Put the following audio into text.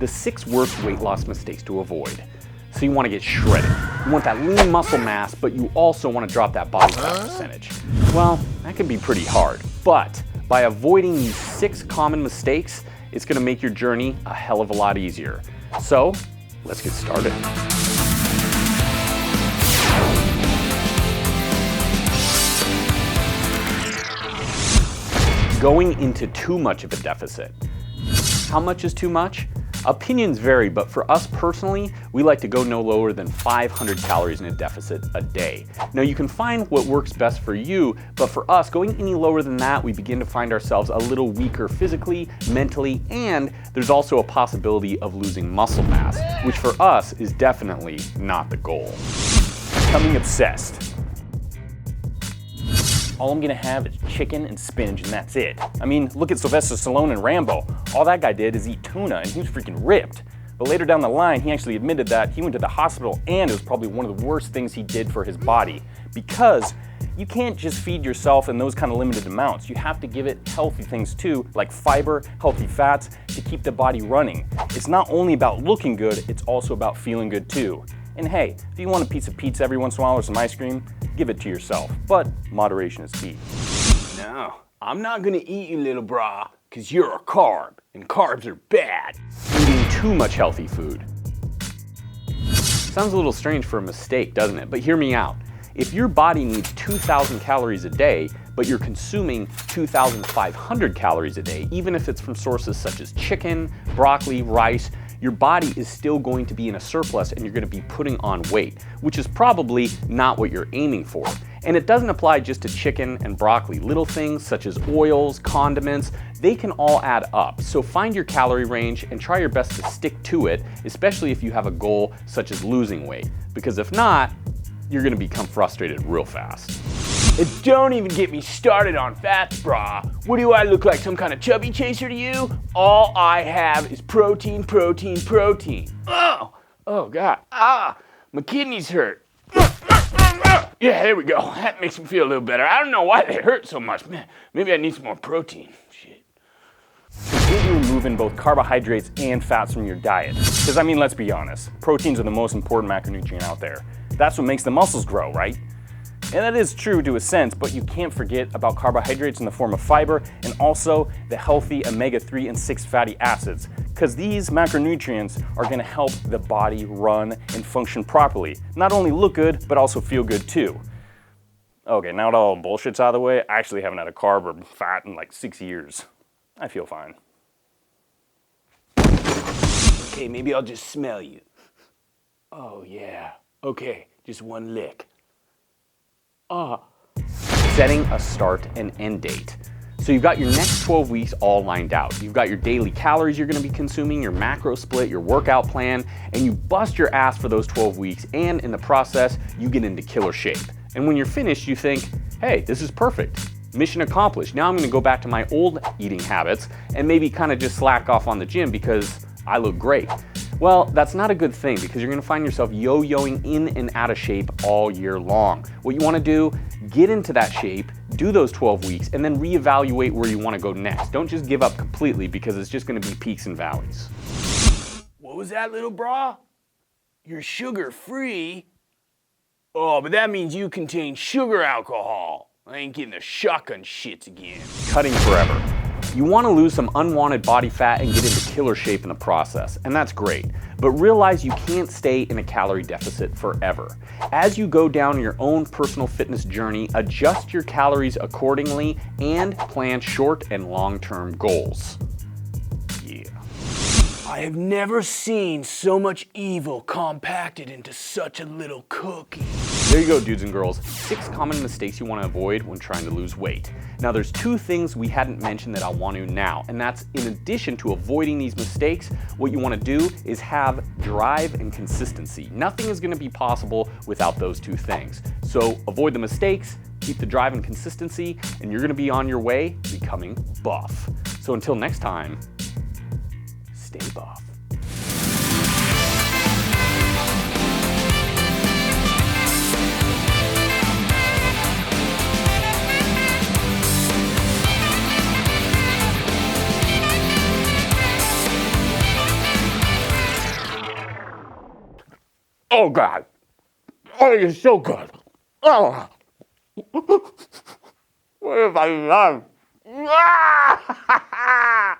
the 6 worst weight loss mistakes to avoid. So you want to get shredded. You want that lean muscle mass, but you also want to drop that body fat percentage. Well, that can be pretty hard, but by avoiding these 6 common mistakes, it's going to make your journey a hell of a lot easier. So, let's get started. Going into too much of a deficit. How much is too much? Opinions vary, but for us personally, we like to go no lower than 500 calories in a deficit a day. Now you can find what works best for you, but for us, going any lower than that, we begin to find ourselves a little weaker physically, mentally, and there's also a possibility of losing muscle mass, which for us is definitely not the goal. Becoming obsessed. All I'm gonna have is chicken and spinach and that's it. I mean, look at Sylvester Stallone in Rambo. All that guy did is eat tuna and he was freaking ripped. But later down the line, he actually admitted that he went to the hospital and it was probably one of the worst things he did for his body. Because you can't just feed yourself in those kind of limited amounts. You have to give it healthy things too, like fiber, healthy fats, to keep the body running. It's not only about looking good, it's also about feeling good too. And hey, if you want a piece of pizza every once in a while or some ice cream, give it to yourself, but moderation is key. No, I'm not gonna eat you, little brah, because you're a carb, and carbs are bad. Eating too much healthy food. Sounds a little strange for a mistake, doesn't it? But hear me out. If your body needs 2,000 calories a day, but you're consuming 2,500 calories a day, even if it's from sources such as chicken, broccoli, rice, your body is still going to be in a surplus and you're going to be putting on weight, which is probably not what you're aiming for. And it doesn't apply just to chicken and broccoli. Little things such as oils, condiments, they can all add up. So find your calorie range and try your best to stick to it, especially if you have a goal such as losing weight. Because if not, you're going to become frustrated real fast. And don't even get me started on fats, brah. What do I look like, some kind of chubby chaser to you? All I have is protein, protein, protein. Oh God, my kidneys hurt. Yeah, there we go. That makes me feel a little better. I don't know why they hurt so much, man. Maybe I need some more protein. Shit. Completely removing both carbohydrates and fats from your diet. Because I mean, let's be honest, proteins are the most important macronutrient out there. That's what makes the muscles grow, right? And that is true to a sense, but you can't forget about carbohydrates in the form of fiber and also the healthy omega-3 and 6 fatty acids, because these macronutrients are going to help the body run and function properly. Not only look good, but also feel good too. Okay, now that all the bullshit's out of the way, I actually haven't had a carb or fat in like 6 years. I feel fine. Okay, maybe I'll just smell you. Oh yeah, okay, just one lick. Setting a start and end date. So you've got your next 12 weeks all lined out. You've got your daily calories you're gonna be consuming, your macro split, your workout plan, and you bust your ass for those 12 weeks, and in the process, you get into killer shape. And when you're finished, you think, hey, this is perfect. Mission accomplished. Now I'm gonna go back to my old eating habits and maybe kind of just slack off on the gym because I look great. Well, that's not a good thing because you're gonna find yourself yo-yoing in and out of shape all year long. What you wanna do, get into that shape, do those 12 weeks, and then reevaluate where you wanna go next. Don't just give up completely because it's just gonna be peaks and valleys. What was that, little brah? You're sugar-free? Oh, but that means you contain sugar alcohol. I ain't getting the shotgun shits again. Cutting forever. You want to lose some unwanted body fat and get into killer shape in the process, and that's great. But realize you can't stay in a calorie deficit forever. As you go down your own personal fitness journey, adjust your calories accordingly and plan short and long-term goals. Yeah. I have never seen so much evil compacted into such a little cookie. There you go, dudes and girls. 6 common mistakes you want to avoid when trying to lose weight. Now, there's 2 things we hadn't mentioned that I want to now, and that's in addition to avoiding these mistakes, what you want to do is have drive and consistency. Nothing is going to be possible without those 2 things. So avoid the mistakes, keep the drive and consistency, and you're going to be on your way to becoming buff. So until next time, stay buff. Oh God. Oh, you're so good. Oh. What have I done? Ah!